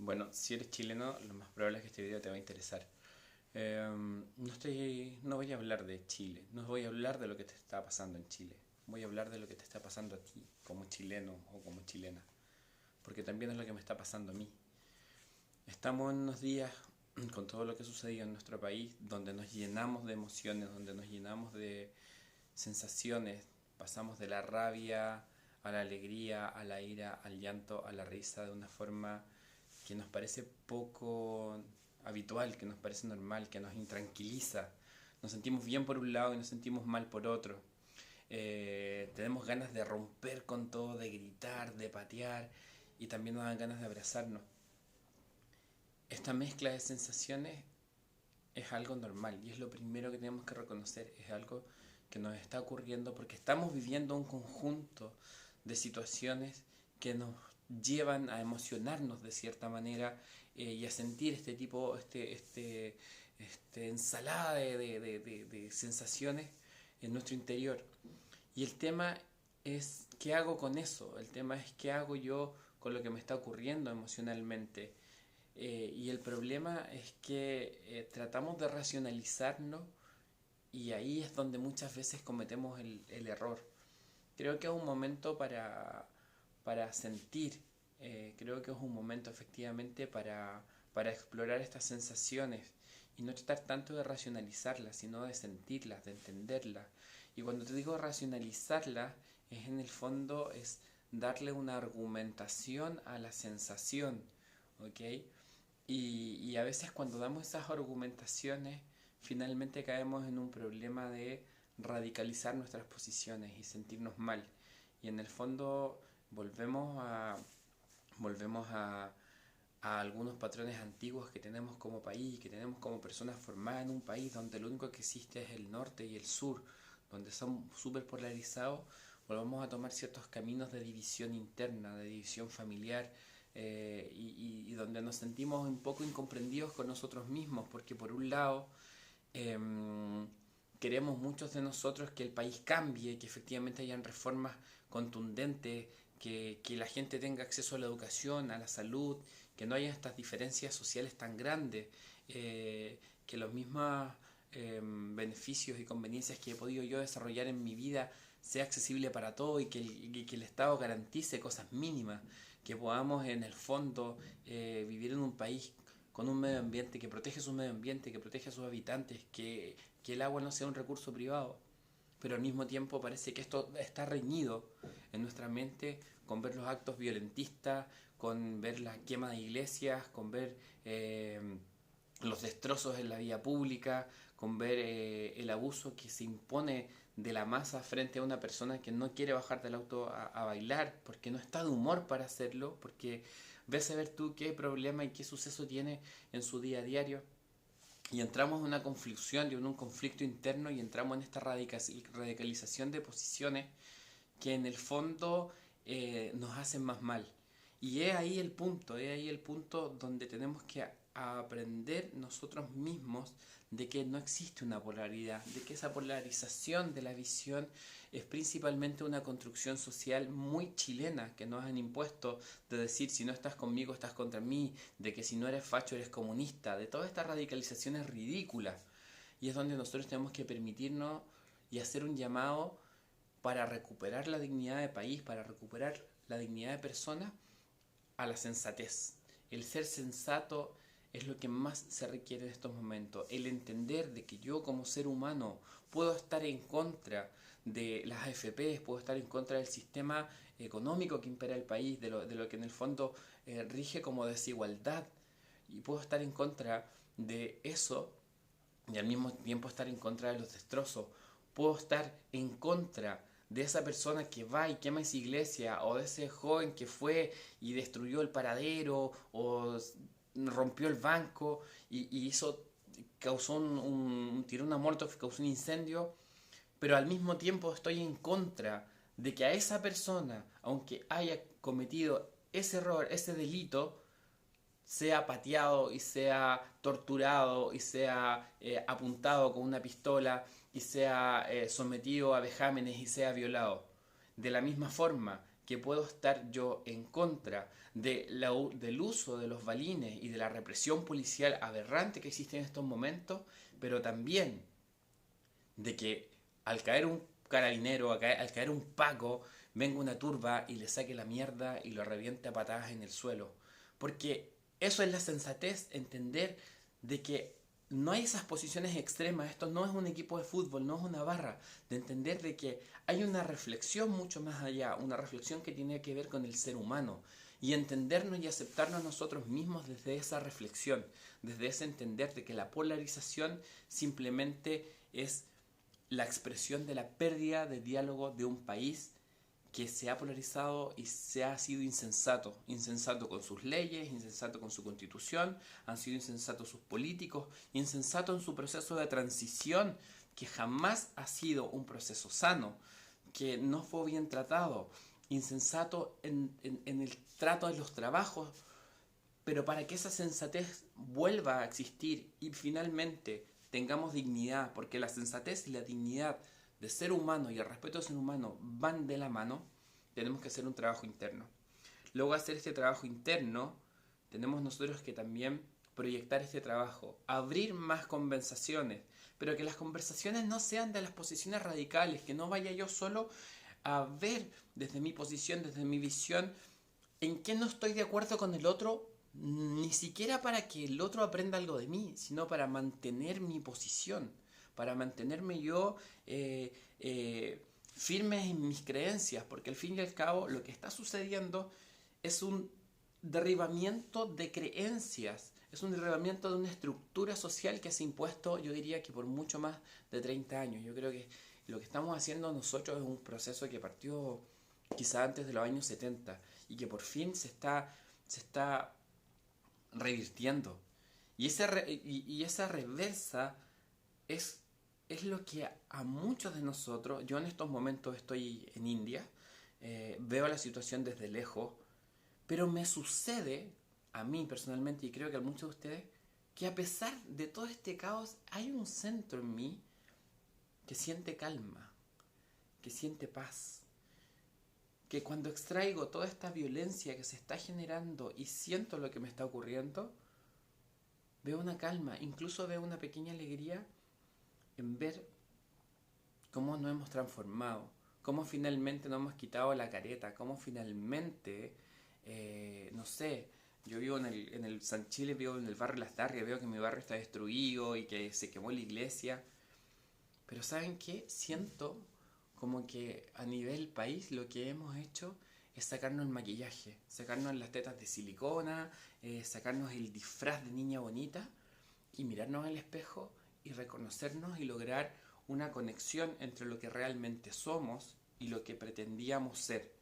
Bueno, si eres chileno, lo más probable es que este video te va a interesar. No voy a hablar de Chile, no voy a hablar de lo que te está pasando en Chile. Voy a hablar de lo que te está pasando a ti, como chileno o como chilena, porque también es lo que me está pasando a mí. Estamos en unos días con todo lo que sucedió en nuestro país, donde nos llenamos de emociones, donde nos llenamos de sensaciones, pasamos de la rabia a la alegría, a la ira, al llanto, a la risa, de una forma que nos parece poco habitual, que nos parece normal, que nos intranquiliza. Nos sentimos bien por un lado y nos sentimos mal por otro. Tenemos ganas de romper con todo, de gritar, de patear, y también nos dan ganas de abrazarnos. Esta mezcla de sensaciones es algo normal y es lo primero que tenemos que reconocer. Es algo que nos está ocurriendo porque estamos viviendo un conjunto de situaciones que nos llevan a emocionarnos de cierta manera, y a sentir este ensalada de sensaciones en nuestro interior. Y el tema es qué hago con eso, el tema es qué hago yo con lo que me está ocurriendo emocionalmente. Y el problema es que tratamos de racionalizarlo, y ahí es donde muchas veces cometemos el error. Creo que es un momento para sentir, creo que es un momento efectivamente para explorar estas sensaciones y no tratar tanto de racionalizarlas, sino de sentirlas, de entenderlas. Y cuando te digo racionalizarlas, es en el fondo es darle una argumentación a la sensación, ¿ok? Y a veces cuando damos esas argumentaciones, finalmente caemos en un problema de radicalizar nuestras posiciones y sentirnos mal. Y en el fondo volvemos a, volvemos a algunos patrones antiguos que tenemos como país, que tenemos como personas formadas en un país donde lo único que existe es el norte y el sur, donde son súper polarizados. Volvemos a tomar ciertos caminos de división interna, de división familiar, y donde nos sentimos un poco incomprendidos con nosotros mismos, porque por un lado queremos muchos de nosotros que el país cambie, que efectivamente hayan reformas contundentes, que la gente tenga acceso a la educación, a la salud, que no haya estas diferencias sociales tan grandes, que los mismos beneficios y conveniencias que he podido yo desarrollar en mi vida sea accesible para todos, y que el Estado garantice cosas mínimas, que podamos en el fondo vivir en un país con un medio ambiente que protege su medio ambiente, que protege a sus habitantes, que el agua no sea un recurso privado. Pero al mismo tiempo parece que esto está reñido en nuestra mente con ver los actos violentistas, con ver la quema de iglesias, con ver los destrozos en la vía pública, con ver el abuso que se impone de la masa frente a una persona que no quiere bajar del auto a bailar, porque no está de humor para hacerlo, porque ves a ver tú qué problema y qué suceso tiene en su día a diario. Y entramos en una conflicción y en un conflicto interno, y entramos en esta radicalización de posiciones que en el fondo nos hacen más mal. Y es ahí el punto donde tenemos que aprender nosotros mismos de que no existe una polaridad, de que esa polarización de la visión es principalmente una construcción social muy chilena que nos han impuesto, de decir si no estás conmigo estás contra mí, de que si no eres facho eres comunista, de todas estas radicalizaciones ridículas. Y es donde nosotros tenemos que permitirnos y hacer un llamado para recuperar la dignidad de país, para recuperar la dignidad de persona, a la sensatez. El ser sensato es lo que más se requiere en estos momentos. El entender de que yo como ser humano puedo estar en contra de las AFP, puedo estar en contra del sistema económico que impera el país, de lo que en el fondo rige como desigualdad, y puedo estar en contra de eso y al mismo tiempo estar en contra de los destrozos. Puedo estar en contra de esa persona que va y quema esa iglesia, o de ese joven que fue y destruyó el paradero, o rompió el banco y hizo, causó tiró una muerte, causó un incendio. Pero al mismo tiempo estoy en contra de que a esa persona, aunque haya cometido ese error, ese delito, sea pateado y sea torturado y sea apuntado con una pistola y sea sometido a vejámenes y sea violado. De la misma forma que puedo estar yo en contra del uso de los balines y de la represión policial aberrante que existe en estos momentos, pero también de que al caer un carabinero, al caer un paco, venga una turba y le saque la mierda y lo reviente a patadas en el suelo. Porque eso es la sensatez, entender de que no hay esas posiciones extremas, esto no es un equipo de fútbol, no es una barra, de entender de que hay una reflexión mucho más allá, una reflexión que tiene que ver con el ser humano y entendernos y aceptarnos nosotros mismos desde esa reflexión, desde ese entender de que la polarización simplemente es la expresión de la pérdida de diálogo de un país que se ha polarizado y se ha sido insensato, insensato con sus leyes, insensato con su constitución, han sido insensatos sus políticos, insensato en su proceso de transición, que jamás ha sido un proceso sano, que no fue bien tratado, insensato en el trato de los trabajos, pero para que esa sensatez vuelva a existir y finalmente tengamos dignidad, porque la sensatez y la dignidad de ser humano y el respeto al ser humano van de la mano, tenemos que hacer un trabajo interno. Luego de hacer este trabajo interno, tenemos nosotros que también proyectar este trabajo, abrir más conversaciones, pero que las conversaciones no sean de las posiciones radicales, que no vaya yo solo a ver desde mi posición, desde mi visión, en qué no estoy de acuerdo con el otro, ni siquiera para que el otro aprenda algo de mí, sino para mantener mi posición, para mantenerme yo firme en mis creencias, porque al fin y al cabo lo que está sucediendo es un derribamiento de creencias, es un derribamiento de una estructura social que se ha impuesto, yo diría que por mucho más de 30 años. Yo creo que lo que estamos haciendo nosotros es un proceso que partió quizá antes de los años 70 y que por fin se está revirtiendo. Y esa reversa es, es lo que a muchos de nosotros, yo en estos momentos estoy en India, veo la situación desde lejos, pero me sucede a mí personalmente y creo que a muchos de ustedes que a pesar de todo este caos hay un centro en mí que siente calma, que siente paz, que cuando extraigo toda esta violencia que se está generando y siento lo que me está ocurriendo, veo una calma, incluso veo una pequeña alegría en ver cómo nos hemos transformado, cómo finalmente nos hemos quitado la careta, cómo finalmente, no sé, yo vivo en el San Chile, vivo en el barrio Las Tarrias, veo que mi barrio está destruido y que se quemó la iglesia, pero ¿saben qué? Siento como que a nivel país lo que hemos hecho es sacarnos el maquillaje, sacarnos las tetas de silicona, sacarnos el disfraz de niña bonita y mirarnos al espejo y reconocernos y lograr una conexión entre lo que realmente somos y lo que pretendíamos ser.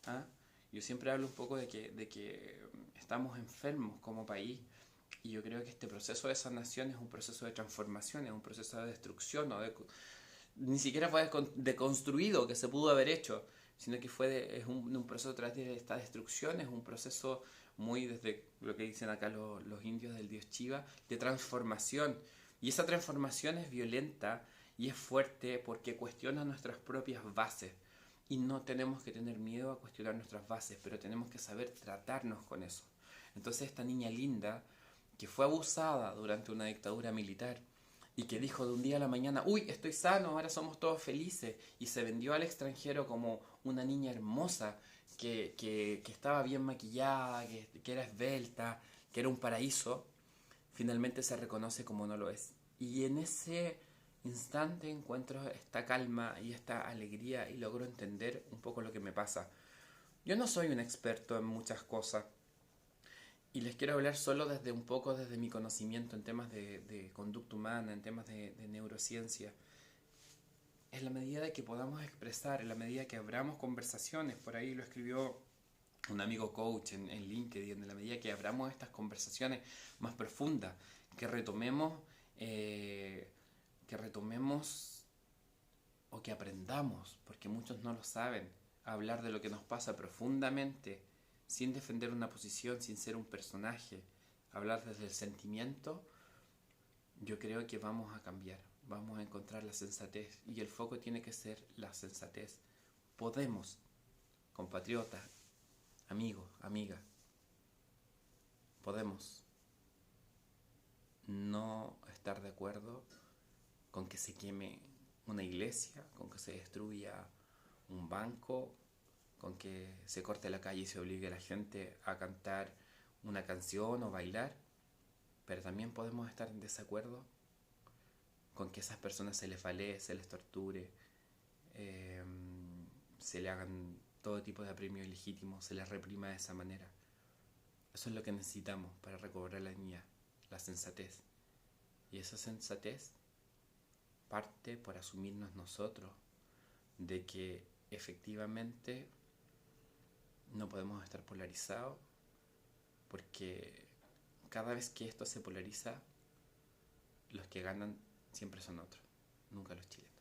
¿Ah? Yo siempre hablo un poco de que estamos enfermos como país y yo creo que este proceso de sanación es un proceso de transformación, es un proceso de destrucción, ni siquiera fue deconstruido que se pudo haber hecho, sino que es un proceso a través de esta destrucción, es un proceso muy desde lo que dicen acá los indios del dios Shiva, de transformación. Y esa transformación es violenta y es fuerte porque cuestiona nuestras propias bases. Y no tenemos que tener miedo a cuestionar nuestras bases, pero tenemos que saber tratarnos con eso. Entonces esta niña linda, que fue abusada durante una dictadura militar, y que dijo de un día a la mañana, uy, estoy sano, ahora somos todos felices, y se vendió al extranjero como una niña hermosa, que estaba bien maquillada, que era esbelta, que era un paraíso, finalmente se reconoce como no lo es. Y en ese instante encuentro esta calma y esta alegría y logro entender un poco lo que me pasa. Yo no soy un experto en muchas cosas, y les quiero hablar solo desde un poco desde mi conocimiento en temas de conducta humana, en temas de neurociencia. En la medida de que podamos expresar, en la medida que abramos conversaciones, por ahí lo escribió un amigo coach en LinkedIn, en la medida que abramos estas conversaciones más profundas, que retomemos, que retomemos o que aprendamos, porque muchos no lo saben, a hablar de lo que nos pasa profundamente, sin defender una posición, sin ser un personaje, hablar desde el sentimiento, yo creo que vamos a cambiar, vamos a encontrar la sensatez y el foco tiene que ser la sensatez. Podemos, compatriotas, amigos, amigas, podemos no estar de acuerdo con que se queme una iglesia, con que se destruya un banco, con que se corte la calle y se obligue a la gente a cantar una canción o bailar, pero también podemos estar en desacuerdo con que a esas personas se les valee, se les torture, eh, se le hagan todo tipo de apremio ilegítimo, se les reprima de esa manera. Eso es lo que necesitamos para recobrar la dignidad, la sensatez. Y esa sensatez parte por asumirnos nosotros de que efectivamente no podemos estar polarizados, porque cada vez que esto se polariza, los que ganan siempre son otros, nunca los chilenos.